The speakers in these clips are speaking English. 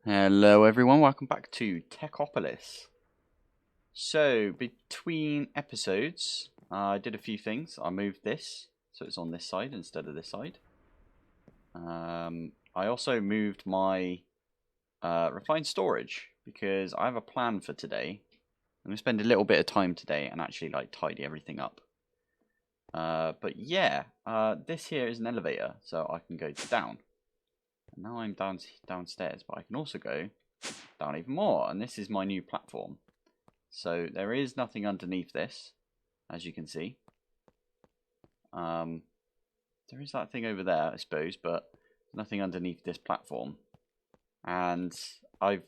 Hello everyone, welcome back to Techopolis. So, between episodes, I did a few things. I moved this, so it's on this side instead of this side. I also moved my refined storage, because I have a plan for today. I'm going to spend a little bit of time today and actually tidy everything up. But yeah, this here is an elevator, so I can go down. And now I'm downstairs, but I can also go down even more, and this is my new platform. So there is nothing underneath this, as you can see. There is that thing over there, I suppose, but nothing underneath this platform. And I've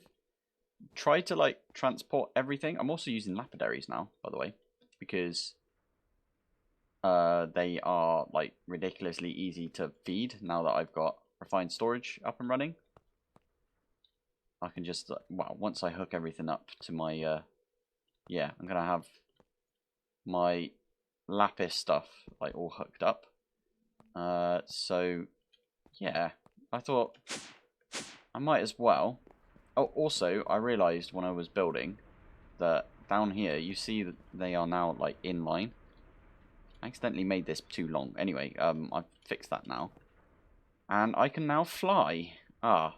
tried to transport everything. I'm also using lapidaries now, by the way, because they are ridiculously easy to feed now that I've got refined storage up and running. I can just, well, once I hook everything up to my, yeah, I'm going to have my lapis stuff all hooked up. So, yeah, I thought I might as well. Oh, also, I realised when I was building that down here, you see that they are now, in line. I accidentally made this too long. Anyway, I've fixed that now. And I can now fly. Ah.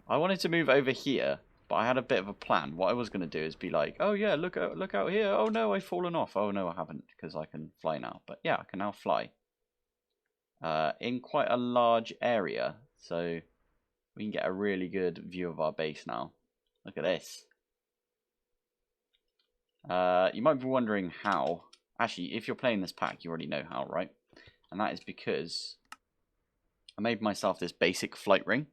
I wanted to move over here, but I had a bit of a plan. What I was going to do is be like, oh yeah, look out here. Oh no, I've fallen off. Oh no, I haven't, because I can fly now. But yeah, I can now fly. In quite a large area, so we can get a really good view of our base now. Look at this. You might be wondering how. Actually, if you're playing this pack, you already know how, right? And that is because I made myself this basic flight ring.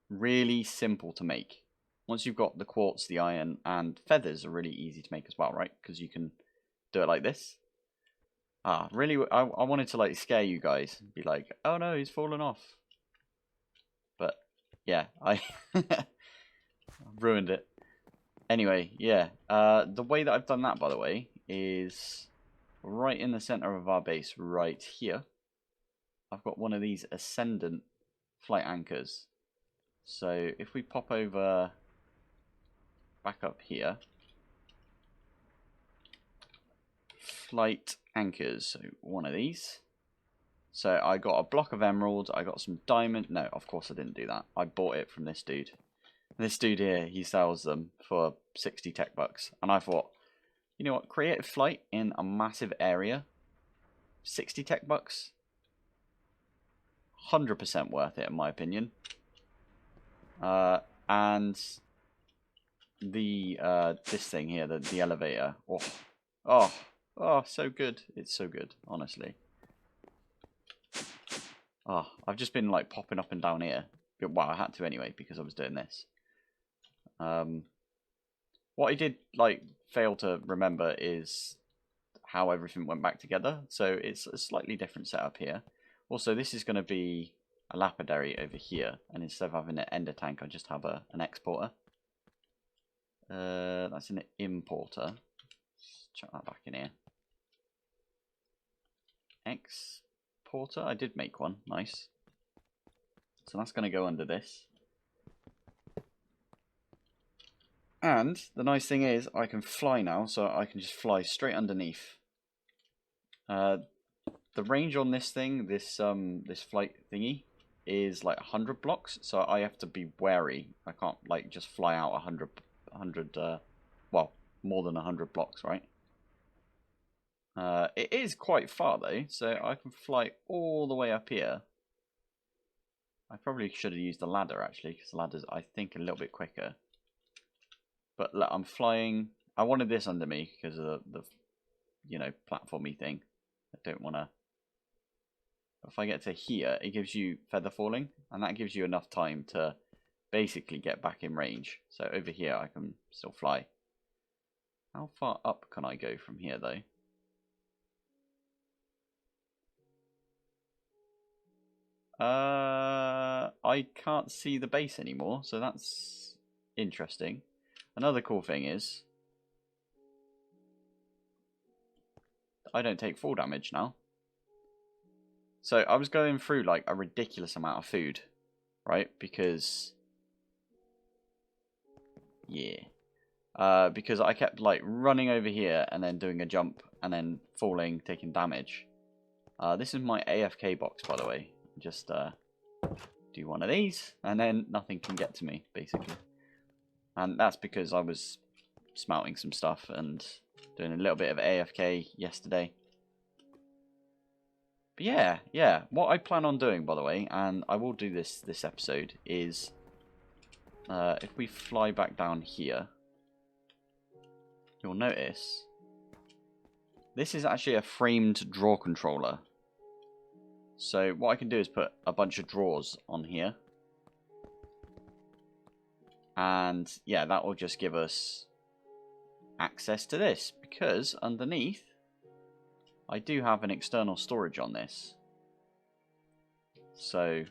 Really simple to make. Once you've got the quartz, the iron, and feathers are really easy to make as well, right? Because you can do it like this. Ah, really, I wanted to scare you guys. Be like, oh no, he's fallen off. But, yeah, I ruined it. Anyway, yeah. The way that I've done that, by the way, is right in the center of our base, right here. I've got one of these ascendant flight anchors. So if we pop over back up here, flight anchors, so one of these. So I got a block of emerald, I got some diamond. No, of course I didn't do that. I bought it from this dude. This dude here, he sells them for 60 tech bucks. And I thought, you know what, creative flight in a massive area, 60 tech bucks, 100% worth it in my opinion. And the this thing here, the elevator, oh, so good. It's so good, honestly. Oh, I've just been popping up and down here. Well, I had to anyway because I was doing this. What I did fail to remember is how everything went back together. So it's a slightly different setup here. Also, this is going to be a lapidary over here, and instead of having an ender tank, I just have an exporter. That's an importer. Let's chuck that back in here. Exporter. I did make one. Nice. So that's going to go under this. And the nice thing is I can fly now, so I can just fly straight underneath. The range on this thing, this flight thingy, is 100 blocks, so I have to be wary. I can't just fly out 100 well, more than 100 blocks, right? It is quite far though, so I can fly all the way up here. I probably should have used a ladder actually, because the ladder's I think a little bit quicker. But look, I'm flying. I wanted this under me because of the you know, platformy thing. I don't want to. If I get to here, it gives you feather falling, and that gives you enough time to basically get back in range. So over here, I can still fly. How far up can I go from here, though? I can't see the base anymore, so that's interesting. Another cool thing is I don't take fall damage now. So I was going through a ridiculous amount of food right? Because, yeah. Because I kept like running over here and then doing a jump and then falling, taking damage. This is my AFK box, by the way. Just do one of these and then nothing can get to me, basically. And that's because I was smelting some stuff and doing a little bit of AFK yesterday. But yeah. What I plan on doing, by the way, and I will do this episode, is if we fly back down here, you'll notice this is actually a framed drawer controller. So what I can do is put a bunch of drawers on here. And yeah, that will just give us access to this, because underneath I do have an external storage on this. So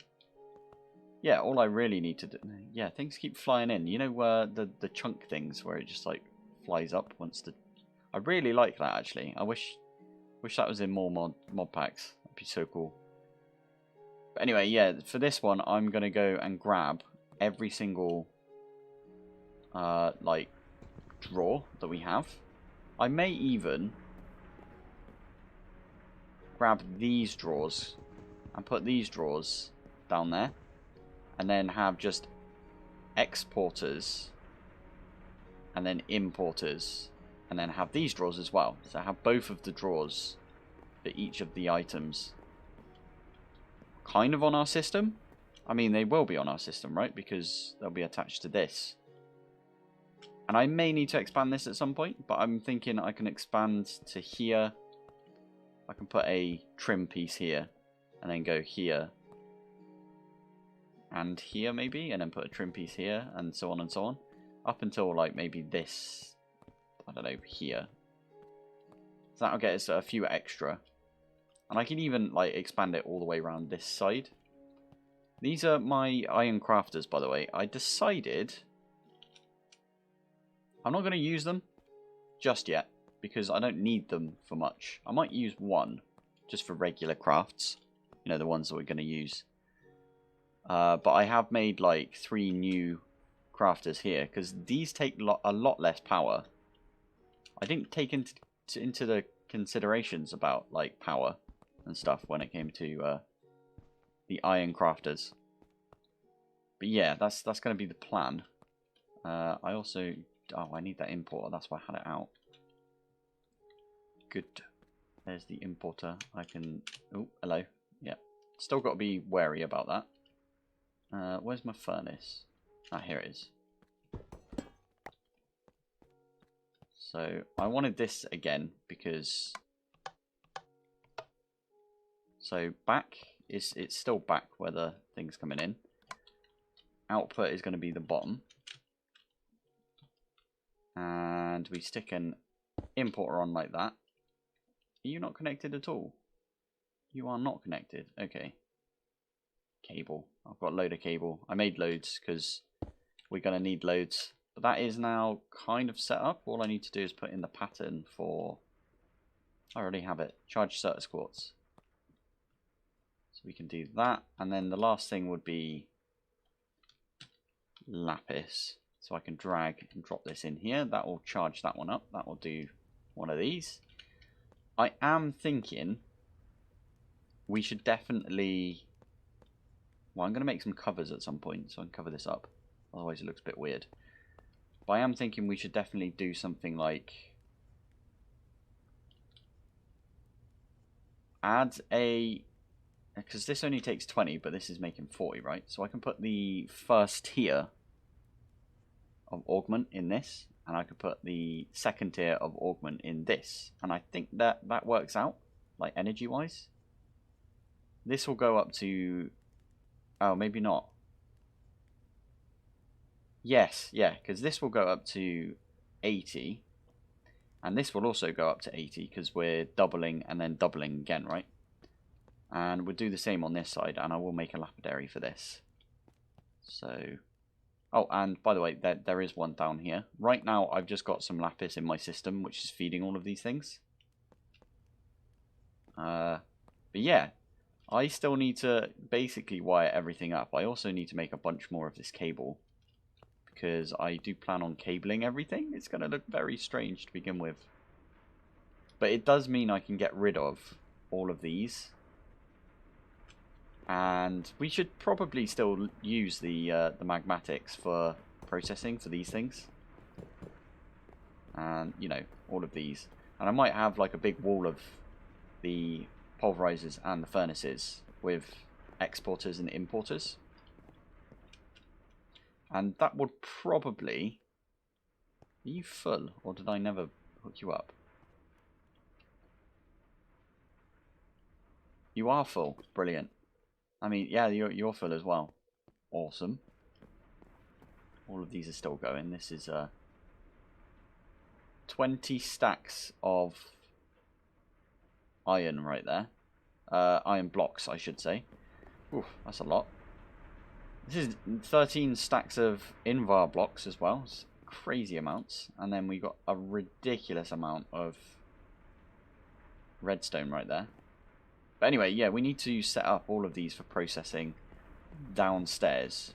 yeah, all I really need to do... Yeah, things keep flying in. You know where the chunk things where it just like flies up once the... I really like that, actually. I wish that was in more mod packs. That'd be so cool. But anyway, yeah, for this one I'm gonna go and grab every single like drawer that we have. I may even grab these drawers and put these drawers down there, and then have just exporters and then importers, and then have these drawers as well. So I have both of the drawers for each of the items kind of on our system. I mean, they will be on our system, right? Because they'll be attached to this. And I may need to expand this at some point, but I'm thinking I can expand to here. I can put a trim piece here, and then go here, and here maybe, and then put a trim piece here, and so on and so on. Up until like maybe this, I don't know, here. So that'll get us a few extra. And I can even like expand it all the way around this side. These are my iron crafters, by the way. I decided I'm not going to use them just yet, because I don't need them for much. I might use one just for regular crafts, you know, the ones that we're going to use. But I have made like 3 new crafters here, because these take a lot less power. I didn't take into the considerations about like power and stuff when it came to the iron crafters. But yeah, that's going to be the plan. I also... Oh, I need that importer. That's why I had it out. Good. There's the importer. I can... Oh, hello. Yeah. Still got to be wary about that. Where's my furnace? Ah, here it is. So, I wanted this again because... So, back is... It's still back where the thing's coming in. Output is going to be the bottom. And we stick an importer on like that. Are you not connected at all? You are not connected. Okay. Cable. I've got a load of cable. I made loads because we're going to need loads. But that is now kind of set up. All I need to do is put in the pattern for... I already have it. Charge Certus quartz. So we can do that. And then the last thing would be lapis. So I can drag and drop this in here. That will charge that one up. That will do one of these. I am thinking we should definitely... Well, I'm going to make some covers at some point so I can cover this up. Otherwise it looks a bit weird. But I am thinking we should definitely do something like... Add a... Because this only takes 20, but this is making 40, right? So I can put the first tier of augment in this, and I could put the second tier of augment in this, and I think that works out, like energy wise. This will go up to... Oh, maybe not. Yes, yeah, because this will go up to 80, and this will also go up to 80 because we're doubling and then doubling again, right? And we'll do the same on this side, and I will make a lapidary for this. So... Oh, and by the way, there is one down here. Right now, I've just got some lapis in my system, which is feeding all of these things. But yeah, I still need to basically wire everything up. I also need to make a bunch more of this cable, because I do plan on cabling everything. It's going to look very strange to begin with. But it does mean I can get rid of all of these. And we should probably still use the magmatics for processing for these things. And, you know, all of these. And I might have like a big wall of the pulverizers and the furnaces with exporters and importers. And that would probably... Are you full, or did I never hook you up? You are full. Brilliant. I mean, yeah, you're full as well. Awesome. All of these are still going. This is 20 stacks of iron right there. Iron blocks, I should say. Oof, that's a lot. This is 13 stacks of invar blocks as well. It's crazy amounts. And then we got a ridiculous amount of redstone right there. But anyway, yeah, we need to set up all of these for processing downstairs.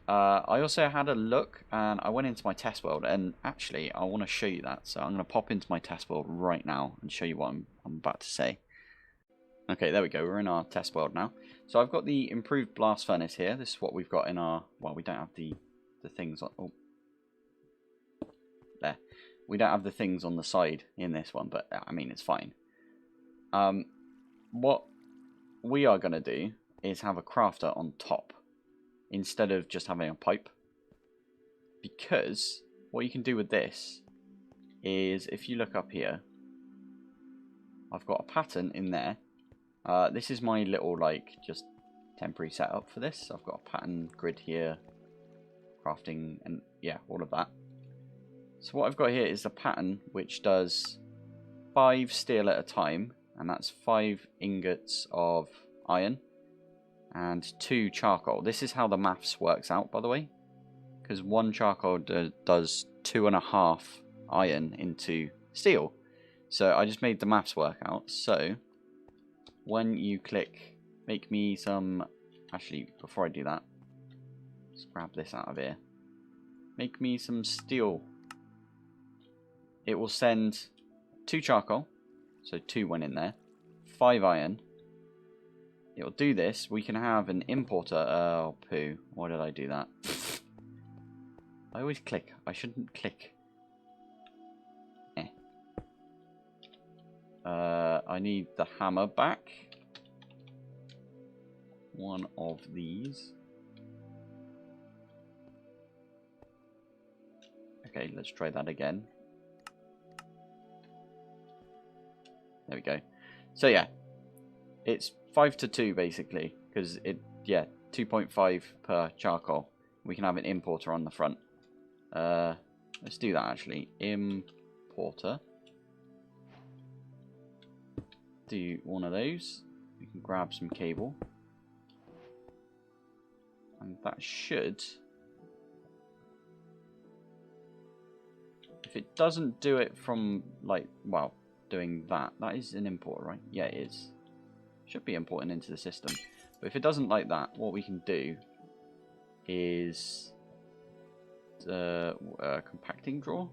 I also had a look, and I went into my test world, and actually I want to show you that. So I'm going to pop into my test world right now and show you what I'm about to say. Okay, there we go. We're in our test world now. So I've got the improved blast furnace here. This is what we've got in our... Well, we don't have the things on... Oh. There. We don't have the things on the side in this one, but I mean, it's fine. What we are going to do is have a crafter on top instead of just having a pipe, because what you can do with this is, if you look up here, I've got a pattern in there. This is my little like just temporary setup for this. I've got a pattern grid here, crafting, and yeah, all of that. So what I've got here is a pattern which does 5 steel at a time, and that's 5 ingots of iron and 2 charcoal. This is how the maths works out, by the way, because 1 charcoal does 2.5 iron into steel. So I just made the maths work out. So when you click make me some... Actually, before I do that, let's grab this out of here. Make me some steel. It will send 2 charcoal, so 2 went in there, 5 iron. It'll do this. We can have an importer. Oh, poo. Why did I do that? I always click. I shouldn't click. I need the hammer back. 1 of these. Okay, let's try that again. There we go. So yeah, it's 5 to 2 basically, because it, yeah, 2.5 per charcoal. We can have an importer on the front. Let's do that actually. Importer. Do one of those. We can grab some cable. And that should... If it doesn't do it from, like, well, doing that. That is an import, right? Yeah, it is. Should be importing into the system. But if it doesn't like that, what we can do is compacting drawer.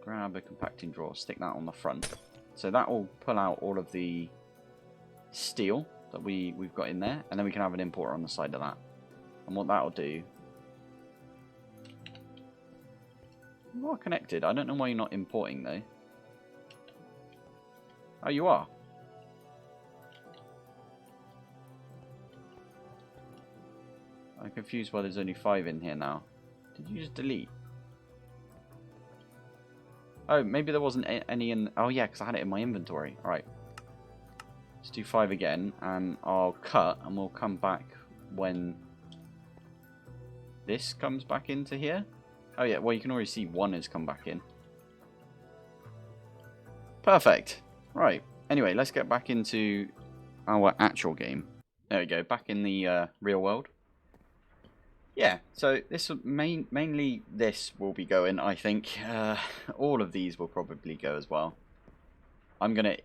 Grab a compacting drawer, stick that on the front. So that will pull out all of the steel that we've got in there, and then we can have an importer on the side of that. And what that will do... You are connected. I don't know why you're not importing though. Oh, you are. I'm confused why there's only 5 in here now. Did you just delete? Oh, maybe there wasn't any in... Oh yeah, because I had it in my inventory. Alright. Let's do 5 again, and I'll cut, and we'll come back when this comes back into here. Oh yeah, well you can already see 1 has come back in. Perfect. Right. Anyway, let's get back into our actual game. There we go, back in the real world. Yeah, so this mainly this will be going, I think. All of these will probably go as well. I'm going to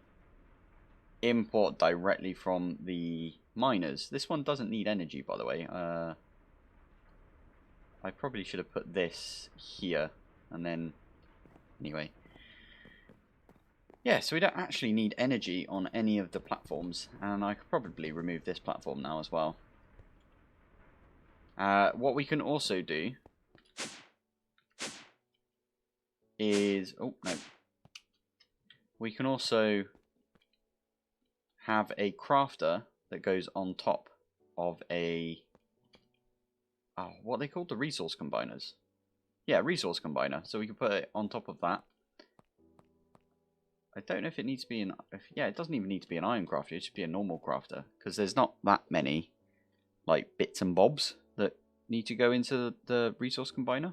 import directly from the miners. This one doesn't need energy, by the way. I probably should have put this here, and then, anyway. Yeah, so we don't actually need energy on any of the platforms, and I could probably remove this platform now as well. What we can also do is, oh no, we can also have a crafter that goes on top of a, oh, what are they called? The resource combiners. Yeah, resource combiner. So we can put it on top of that. I don't know if it needs to be an, yeah, it doesn't even need to be an iron crafter. It should be a normal crafter, because there's not that many like bits and bobs that need to go into the resource combiner.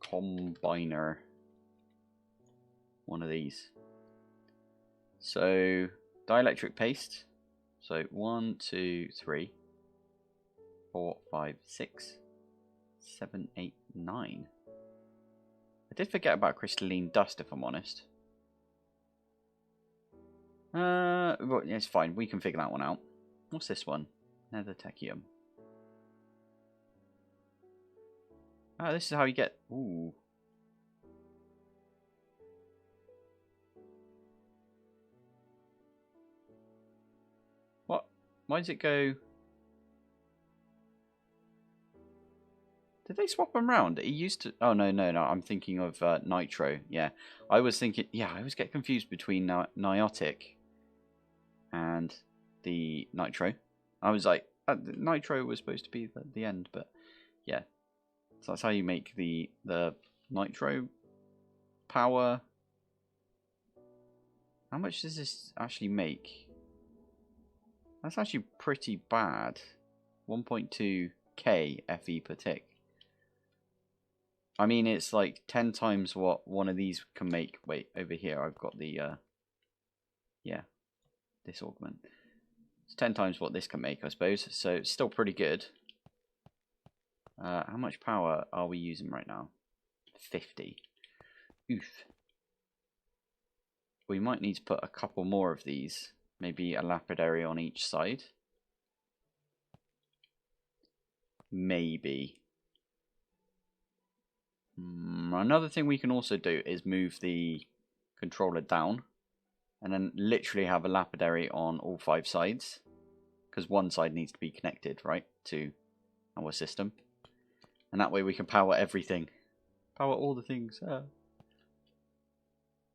Combiner. One of these. So dielectric paste. So 1, 2, 3, 4, 5, 6, 7, 8, 9. I did forget about crystalline dust, if I'm honest. Well, it's fine. We can figure that one out. What's this one? Nether Technium. Oh, this is how you get... Ooh. What? Why does it go... Did they swap them around? It used to... Oh, no. I'm thinking of Nitro. Yeah. I was thinking... Yeah, I always get confused between Niotic and the Nitro. I was like... Nitro was supposed to be the end, but... Yeah. So that's how you make the Nitro power. How much does this actually make? That's actually pretty bad. 1.2k FE per tick. I mean, it's like 10 times what one of these can make. Wait, over here I've got the, yeah, this augment. It's 10 times what this can make, I suppose. So it's still pretty good. How much power are we using right now? 50. Oof. We might need to put a couple more of these. Maybe a lapidary on each side. Maybe. Another thing we can also do is move the controller down. And then literally have a lapidary on all 5 sides. Because one side needs to be connected, right, to our system. And that way we can power everything. Power all the things.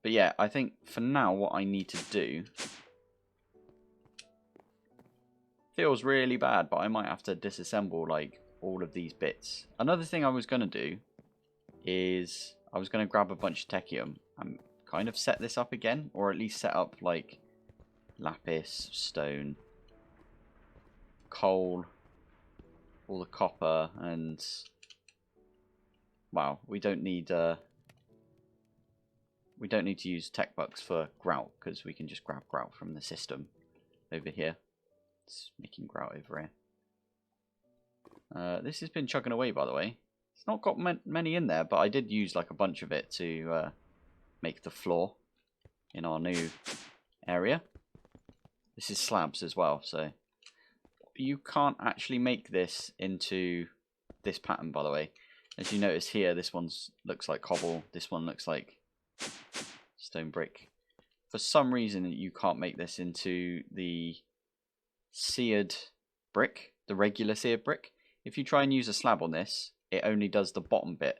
But yeah, I think for now what I need to do... Feels really bad, but I might have to disassemble like all of these bits. Another thing I was going to do is I was going to grab a bunch of Technium and kind of set this up again. Or at least set up like lapis, stone, coal, all the copper, and... Wow, we don't need to use tech bucks for grout, because we can just grab grout from the system over here. It's making grout over here. This has been chugging away, by the way. It's not got many in there, but I did use like a bunch of it to make the floor in our new area. This is slabs as well, so you can't actually make this into this pattern, by the way. As you notice here, this one looks like cobble. This one looks like stone brick. For some reason, you can't make this into the seared brick, the regular seared brick. If you try and use a slab on this, it only does the bottom bit.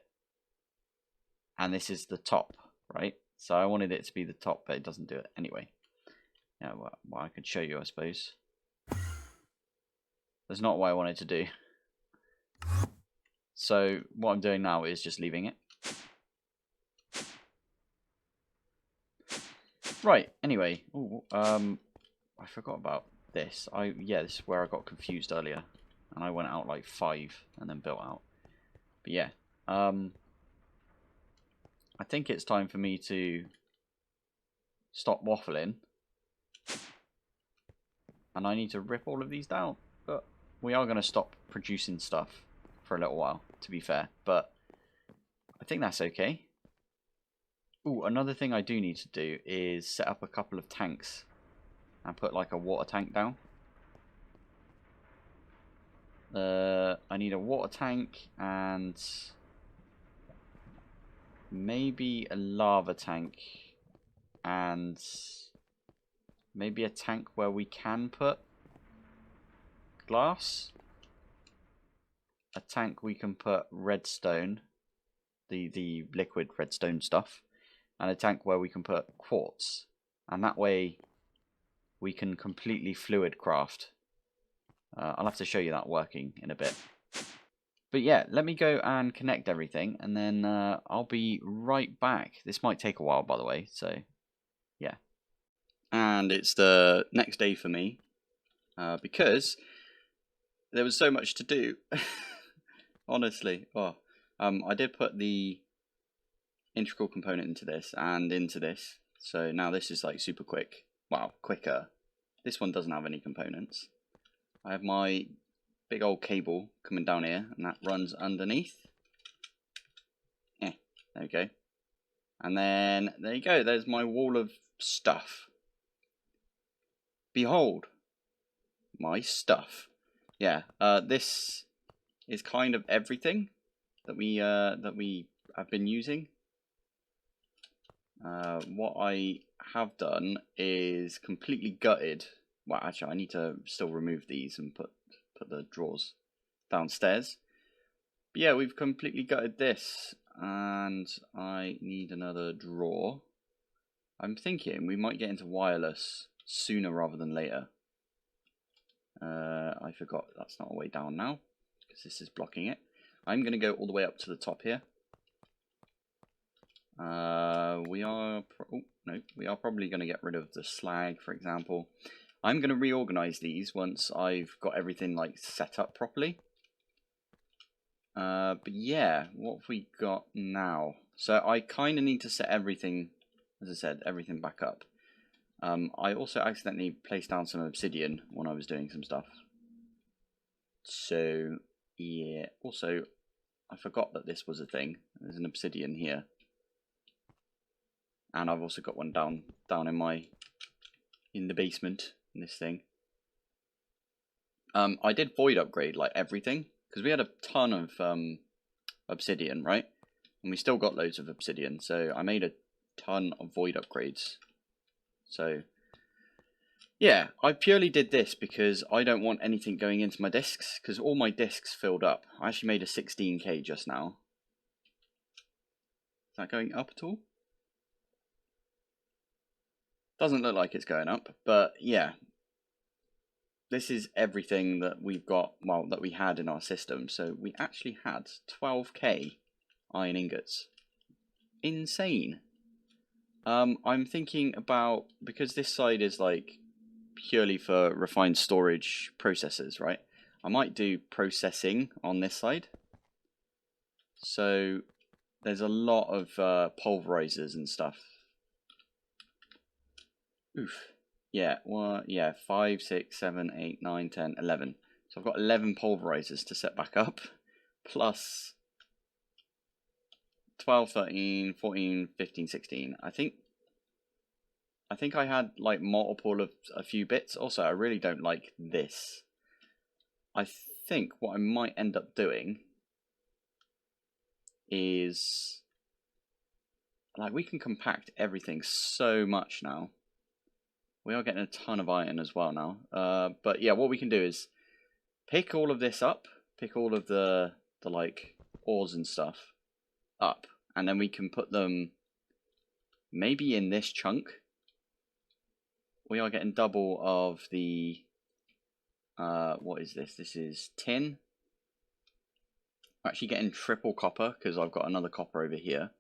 And this is the top, right? So I wanted it to be the top, but it doesn't do it anyway. Yeah, well, I could show you, I suppose. That's not what I wanted to do. So what I'm doing now is just leaving it. Right, anyway. Ooh, I forgot about this. Yeah, this is where I got confused earlier. And I went out like 5 and then built out. But yeah. I think it's time for me to stop waffling. And I need to rip all of these down. But we are going to stop producing stuff for a little while, to be fair. But I think that's okay. Ooh, another thing I do need to do is set up a couple of tanks and put like a water tank down. I need a water tank and maybe a lava tank and maybe a tank where we can put glass. A tank we can put redstone, the liquid redstone stuff, and a tank where we can put quartz. And that way we can completely fluid craft. I'll have to show you that working in a bit. But yeah, let me go and connect everything, and then I'll be right back. This might take a while, by the way, so yeah. And it's the next day for me, because there was so much to do. Honestly. Oh, I did put the integral component into this and into this, so now this is like super quick. Wow, quicker. This one doesn't have any components. I have my big old cable coming down here, and that runs underneath. There we go. And then there you go, there's my wall of stuff. Behold my stuff. Yeah, this is kind of everything that we have been using. What I have done is completely gutted. Well, actually, I need to still remove these and put the drawers downstairs. But yeah, we've completely gutted this, and I need another drawer. I'm thinking we might get into wireless sooner rather than later. I forgot that's not a way down now, because this is blocking it. I'm going to go all the way up to the top here. We are probably going to get rid of the slag, for example. I'm going to reorganize these once I've got everything like set up properly. But yeah, what have we got now? So I kind of need to set everything, as I said, everything back up. I also accidentally placed down some obsidian when I was doing some stuff. So yeah, also I forgot that this was a thing. There's an obsidian here. And I've also got one down in the basement in this thing. I did void upgrade like everything, because we had a ton of obsidian, right? And we still got loads of obsidian, so I made a ton of void upgrades. So yeah, I purely did this because I don't want anything going into my discs, because all my discs filled up. I actually made a 16k just now. Is that going up at all? Doesn't look like it's going up, but yeah. This is everything that we've got, well, that we had in our system. So we actually had 12k iron ingots. Insane. I'm thinking about, because this side is like purely for refined storage processes, right? I might do processing on this side. So there's a lot of pulverizers and stuff. Oof. Yeah, well, yeah, 5, 6, 7, 8, 9, 10, 11. So I've got 11 pulverizers to set back up, plus 12, 13, 14, 15, 16. I think I had like multiple of a few bits. Also, I really don't like this. I think what I might end up doing is, like, we can compact everything so much now. We are getting a ton of iron as well now. But yeah, what we can do is pick all of this up, pick all of the like ores and stuff up, and then we can put them maybe in this chunk. We are getting double of the what is this? This is tin. We're actually getting triple copper because I've got another copper over here.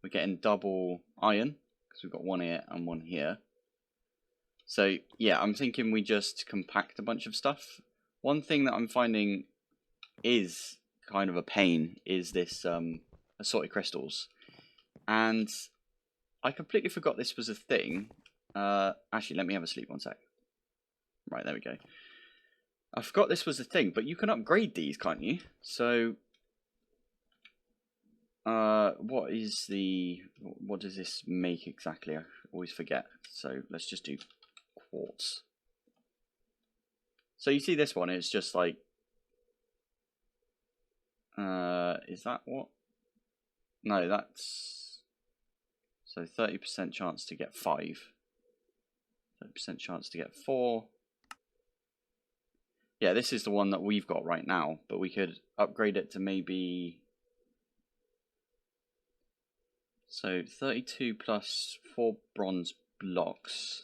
We're getting double iron because we've got one here and one here. So yeah, I'm thinking we just compact a bunch of stuff. One thing that I'm finding is kind of a pain is this assorted crystals. And I completely forgot this was a thing. Actually, let me have a sleep one sec. Right, there we go. I forgot this was a thing, but you can upgrade these, can't you? So What is the... What does this make exactly? I always forget. So let's just do quartz. So you see this one, it's just like... is that what? No, that's... So 30% chance to get 5. 30% chance to get 4. Yeah, this is the one that we've got right now, but we could upgrade it to maybe... So 32 plus 4 bronze blocks.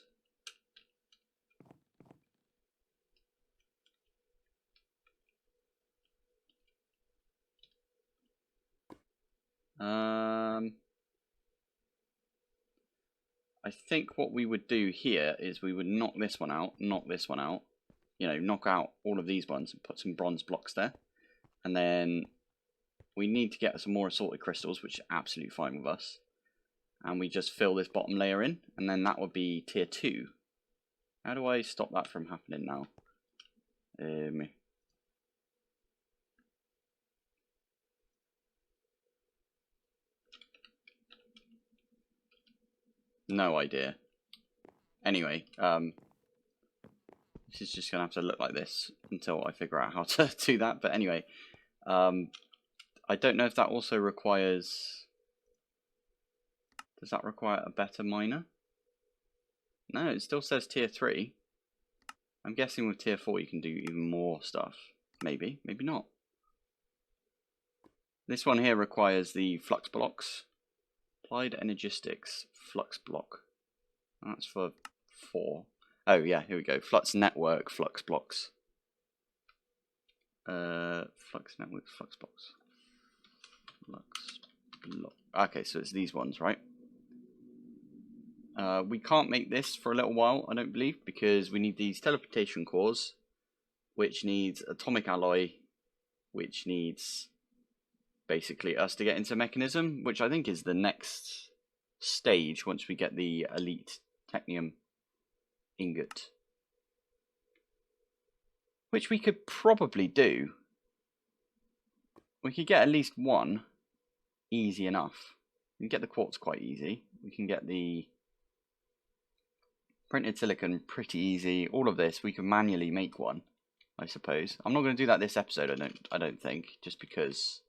I think what we would do here is we would knock this one out, you know, knock out all of these ones and put some bronze blocks there. And then we need to get some more assorted crystals, which is absolutely fine with us. And we just fill this bottom layer in, and then that would be tier 2. How do I stop that from happening now? No idea. Anyway, this is just going to have to look like this until I figure out how to do that. But anyway, I don't know if that also requires... Does that require a better miner? No, it still says tier 3. I'm guessing with tier 4 you can do even more stuff. Maybe, maybe not. This one here requires the flux blocks. Applied Energistics flux block. That's for 4. Oh yeah, here we go. Flux network flux blocks. Flux network flux blocks. Flux block. Okay, so it's these ones, right? We can't make this for a little while, I don't believe, because we need these teleportation cores, which needs atomic alloy, which needs basically us to get into Mekanism, which I think is the next stage once we get the elite Technium ingot. Which we could probably do. We could get at least one easy enough. We can get the quartz quite easy. We can get the printed silicon pretty easy. All of this we can manually make one, I suppose. I'm not going to do that this episode, I don't think, just because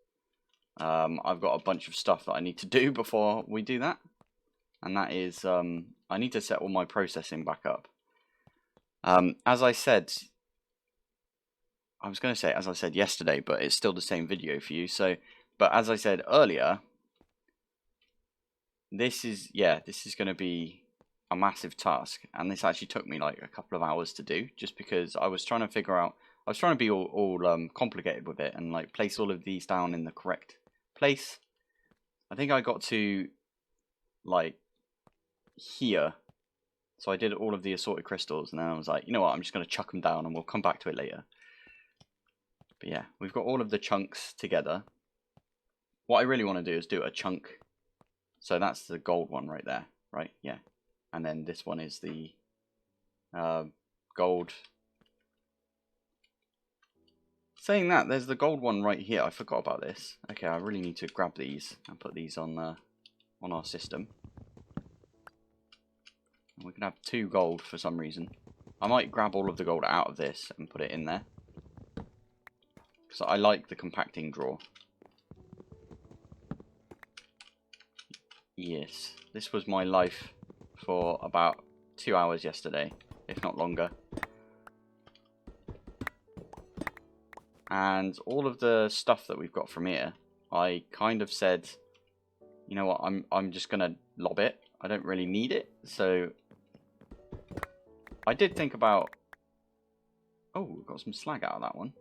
I've got a bunch of stuff that I need to do before we do that. And that is I need to set all my processing back up. As I said, I was going to say as I said yesterday, but it's still the same video for you. So, but as I said earlier, this is going to be a massive task, and this actually took me like a couple of hours to do, just because I was trying to figure out, I was trying to be all complicated with it and like place all of these down in the correct place. I think I got to like here, so I did all of the assorted crystals, and then I was like, you know what, I'm just going to chuck them down and we'll come back to it later. But yeah, we've got all of the chunks together. What I really want to do is do a chunk. So that's the gold one right there, right? Yeah. And then this one is the gold. Saying that, there's the gold one right here. I forgot about this. Okay, I really need to grab these and put these on our system. We can have 2 gold for some reason. I might grab all of the gold out of this and put it in there, because I like the compacting drawer. Yes, this was my life for about 2 hours yesterday, if not longer. And all of the stuff that we've got from here, I kind of said, you know what, I'm just gonna lob it. I don't really need it. So I did think about, oh, we've got some slag out of that one.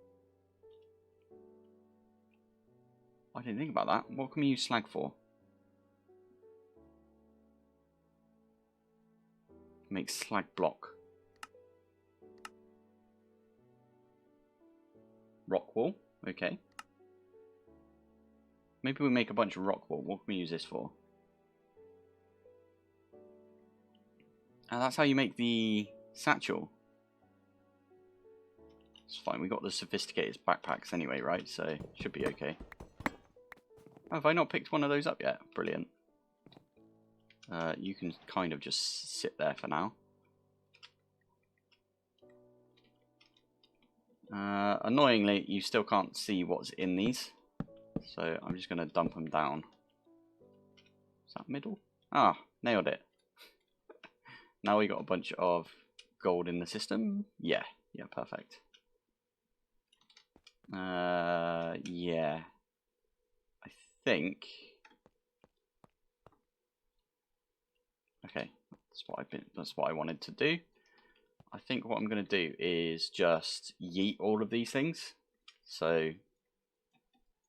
I didn't think about that. What can we use slag for? Make slag block. Rock wall, okay. Maybe we make a bunch of rock wall. What can we use this for? And that's how you make the satchel. It's fine, we got the sophisticated backpacks anyway, right? So, should be okay. Have I not picked one of those up yet? Brilliant. You can kind of just sit there for now. Annoyingly, you still can't see what's in these. So I'm just going to dump them down. Is that middle? Ah, nailed it. Now we got a bunch of gold in the system. Yeah, perfect. Yeah. I think. Okay, that's what I wanted to do. I think what I'm going to do is just yeet all of these things. So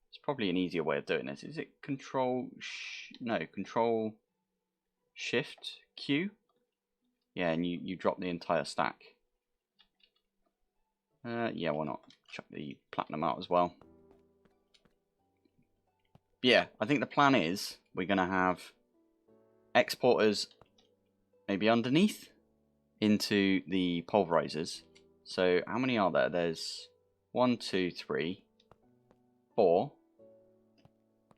it's probably an easier way of doing this. Is it control shift Q? Yeah, and you drop the entire stack. Yeah, why not? Chuck the platinum out as well. Yeah, I think the plan is we're going to have exporters maybe underneath into the pulverizers. So how many are there? There's 1, 2, 3, 4,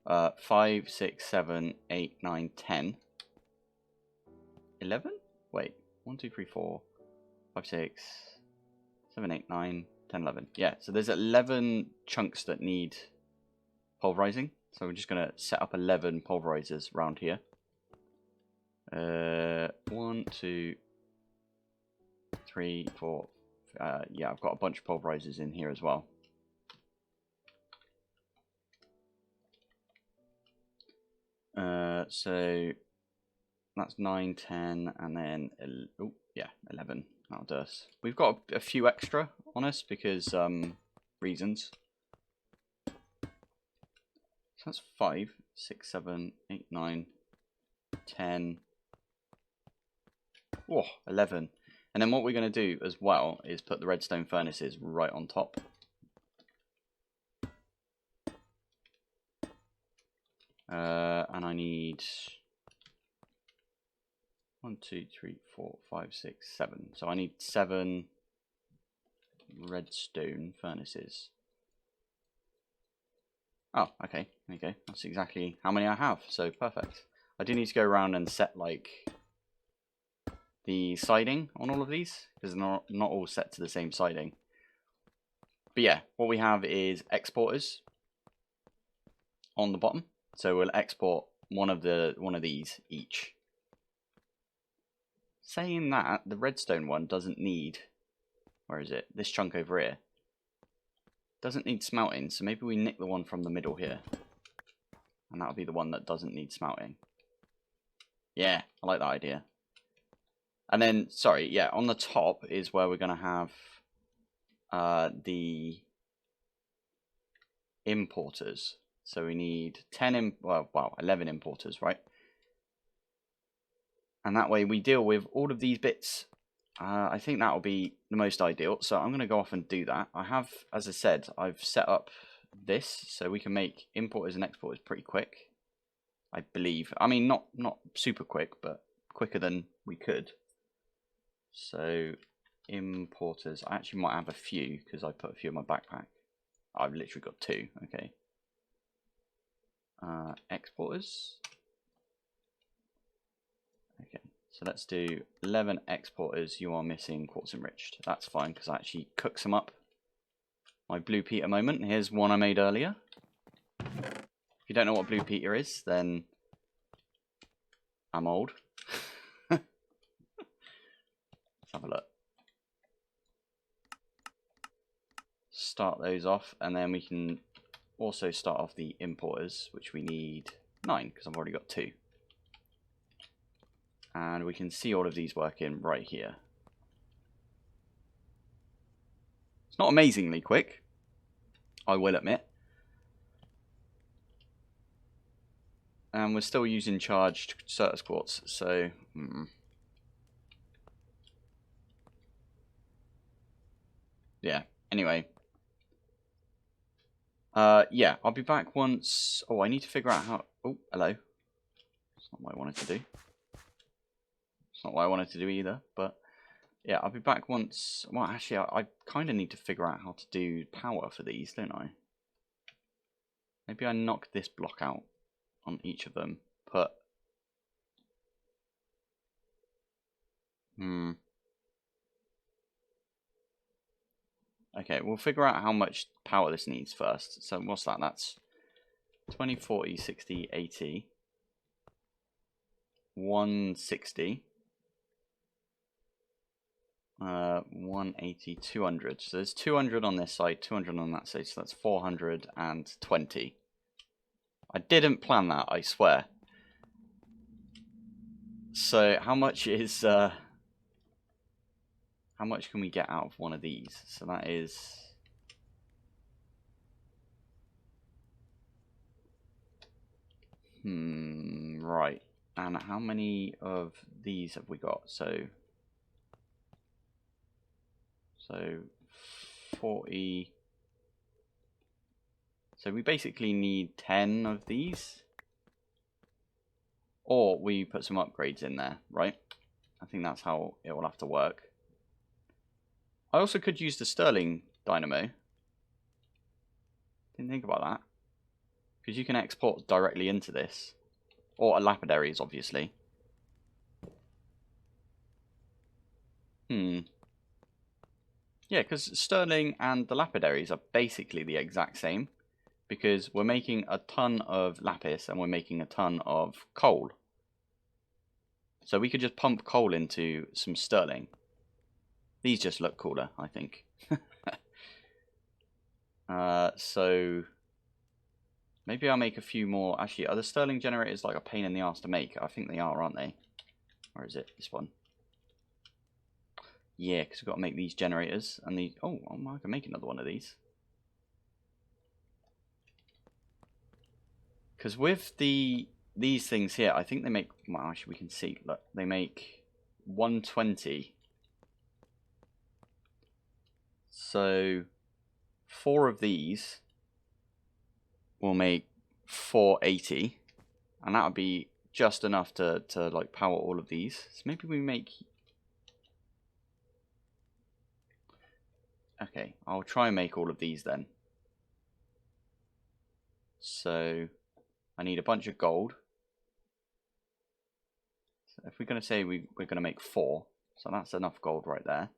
5, 6, 7, 8, 9, 10, 11? Wait, 1, 2, 3, 4, 5, 6, 7, 8, 9, 10, 11. Yeah, so there's 11 chunks that need pulverizing. So we're just going to set up 11 pulverizers around here. 1, 2, 3, 4. Yeah, I've got a bunch of pulverizers in here as well. So that's 9, 10, and then oh yeah, 11. That'll do us. We've got a few extra on us because reasons. So that's 5, 6, 7, 8, 9, 10. Whoa, 11. And then what we're going to do as well is put the redstone furnaces right on top. And I need 1, 2, 3, 4, 5, 6, 7. So I need 7 redstone furnaces. Oh, okay. There you go. That's exactly how many I have. So perfect. I do need to go around and set like the siding on all of these because they're not all set to the same siding. But yeah, what we have is exporters on the bottom. So we'll export one of these each. Saying that, the redstone one doesn't need, where is it? This chunk over here. Doesn't need smelting, so maybe we nick the one from the middle here. And that'll be the one that doesn't need smelting. Yeah, I like that idea. And then, sorry, yeah, on the top is where we're going to have the importers. So we need 11 importers, right? And that way we deal with all of these bits. I think that will be the most ideal. So I'm going to go off and do that. I have, as I said, I've set up this so we can make importers and exporters pretty quick. I believe. I mean, not super quick, but quicker than we could. So importers. I actually might have a few because I put a few in my backpack. I've literally got 2. Okay. Exporters. Okay. So let's do 11 exporters. You are missing quartz enriched. That's fine because I actually cooked some up. My blue peter moment. Here's one I made earlier. If you don't know what blue peter is, then I'm old. Let's have a look. Start those off, and then we can also start off the importers, which we need 9 because I've already got 2. And we can see all of these working right here. It's not amazingly quick, I will admit. And we're still using charged Certus quartz, so yeah. Anyway, yeah, I'll be back once. Oh, I need to figure out how. Oh, hello. That's not what I wanted to do. It's not what I wanted to do either, but yeah, I'll be back once. Well, actually, I kind of need to figure out how to do power for these, don't I? Maybe I knock this block out. on each of them. Put okay, we'll figure out how much power this needs first. So what's that? That's 20, 40, 60, 80, 160, 180, 200. So there's 200 on this side, 200 on that side. So that's 420. I didn't plan that, I swear. So how much is how much can we get out of one of these? So that is right. And how many of these have we got? So 40. So we basically need 10 of these. Or we put some upgrades in there, right? I think that's how it will have to work. I also could use the Stirling dynamo. Didn't think about that. Because you can export directly into this. Or a lapidaries, obviously. Yeah, because Stirling and the lapidaries are basically the exact same. Because we're making a ton of lapis and we're making a ton of coal. So we could just pump coal into some Stirling. These just look cooler, I think. So maybe I'll make a few more. Actually, are the Stirling generators like a pain in the ass to make? I think they are, aren't they? Or is it this one? Yeah, because we've got to make these generators and these. Oh, I can make another one of these. Because with these things here, I think they make. Well, actually, we can see. Look, they make 120. So 4 of these will make 480, and that would be just enough to like power all of these. So maybe we make. Okay, I'll try and make all of these then. So I need a bunch of gold. So if we're going to say we're going to make 4, so that's enough gold right there.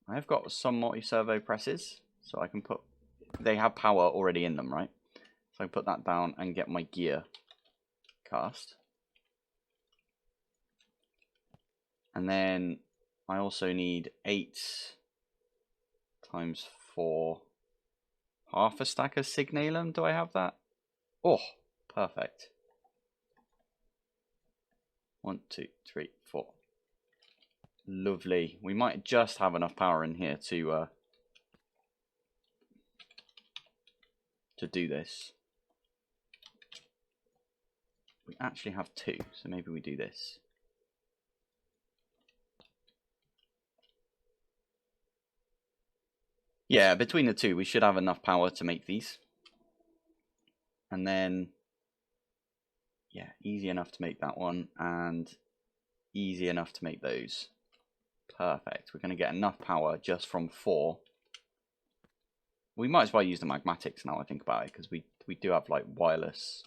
I've got some multi-servo presses, so I can put. They have power already in them, right? So I put that down and get my gear cast. And then I also need 8 times 4. Half a stack of signalum. Do I have that? Oh, perfect. 1, 2, 3, 4. Lovely. We might just have enough power in here to do this. We actually have 2, so maybe we do this. Yeah, between the 2, we should have enough power to make these. And then, yeah, easy enough to make that one, and easy enough to make those. Perfect. We're going to get enough power just from 4. We might as well use the magmatics now I think about it, because we do have like wireless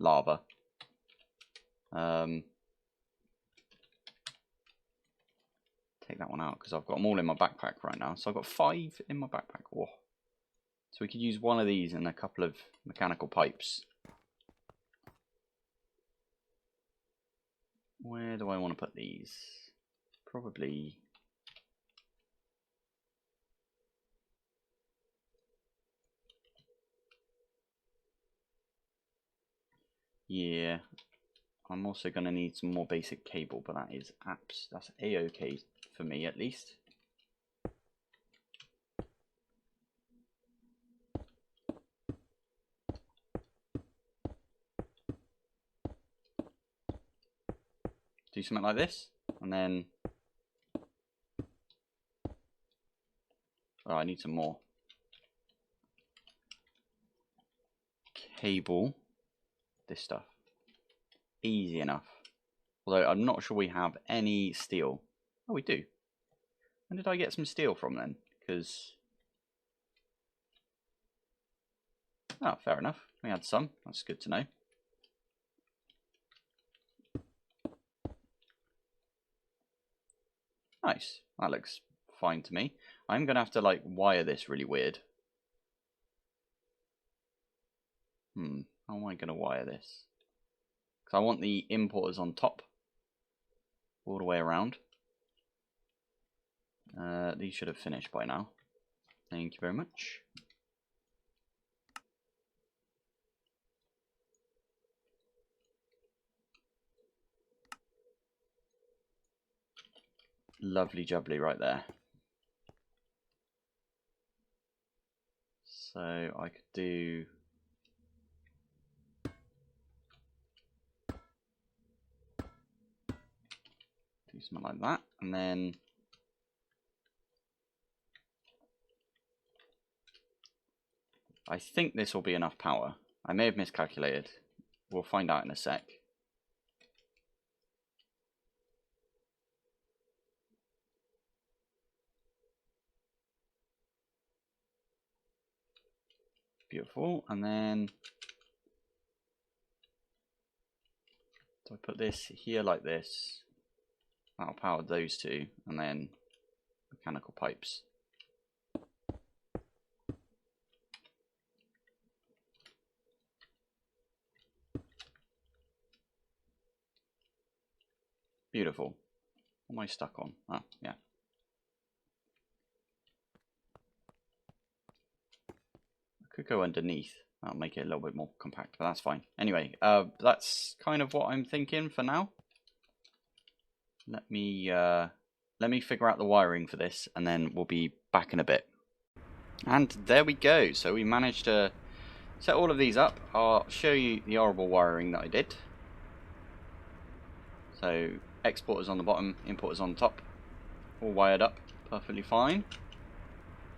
lava. Take that one out because I've got them all in my backpack right now. So I've got 5 in my backpack. Whoa. So we could use one of these and a couple of mechanical pipes. Where do I want to put these? Probably. Yeah. I'm also going to need some more basic cable, but that is that's a-okay for me at least. Do something like this, and then oh, I need some more cable. This stuff easy enough. Although I'm not sure we have any steel. Oh, we do. When did I get some steel from then? Because Oh, fair enough. We had some. That's good to know. Nice. That looks fine to me. I'm going to have to, like, wire this really weird. How am I going to wire this? Because I want the importers on top. All the way around. These should have finished by now. Thank you very much. Lovely jubbly right there. So I could do something like that, and then I think this will be enough power. I may have miscalculated. We'll find out in a sec. Beautiful. And then so I put this here like this. That'll power those two, and then mechanical pipes. Beautiful. What am I stuck on? Oh, yeah. I could go underneath. That'll make it a little bit more compact, but that's fine. Anyway, that's kind of what I'm thinking for now. Let me figure out the wiring for this, and then we'll be back in a bit. And there we go. So we managed to set all of these up. I'll show you the horrible wiring that I did. So exporters on the bottom, importers on the top, all wired up perfectly fine.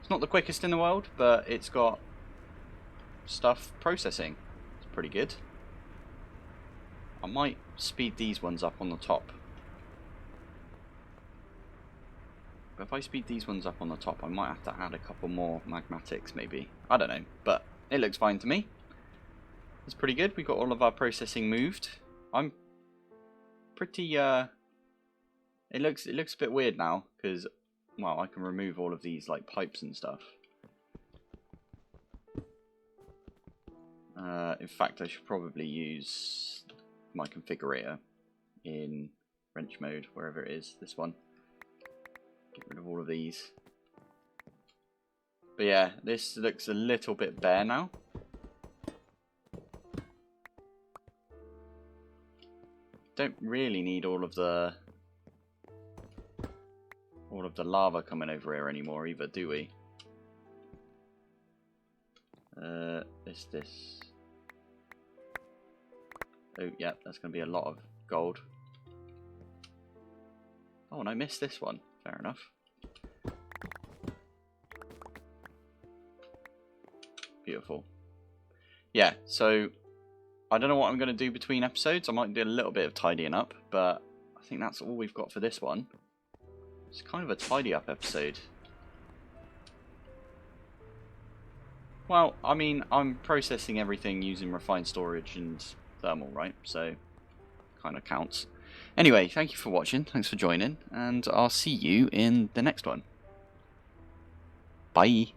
It's not the quickest in the world, but it's got stuff processing. It's pretty good. I might speed these ones up on the top. But if I speed these ones up on the top, I might have to add a couple more magmatics maybe. I don't know, but it looks fine to me. It's pretty good. We got all of our processing moved. I'm pretty it looks a bit weird now because, well, I can remove all of these like pipes and stuff. In fact, I should probably use my configurator in wrench mode, wherever it is. This one. Get rid of all of these. But yeah, this looks a little bit bare now. Don't really need all of the lava coming over here anymore either, do we? This. Oh yeah, that's going to be a lot of gold. Oh, and I missed this one. Fair enough. Beautiful. Yeah, so I don't know what I'm going to do between episodes. I might do a little bit of tidying up, but I think that's all we've got for this one. It's kind of a tidy up episode. Well, I mean, I'm processing everything using refined storage and thermal, right? So, kind of counts. Anyway, thank you for watching. Thanks for joining, and I'll see you in the next one. Bye.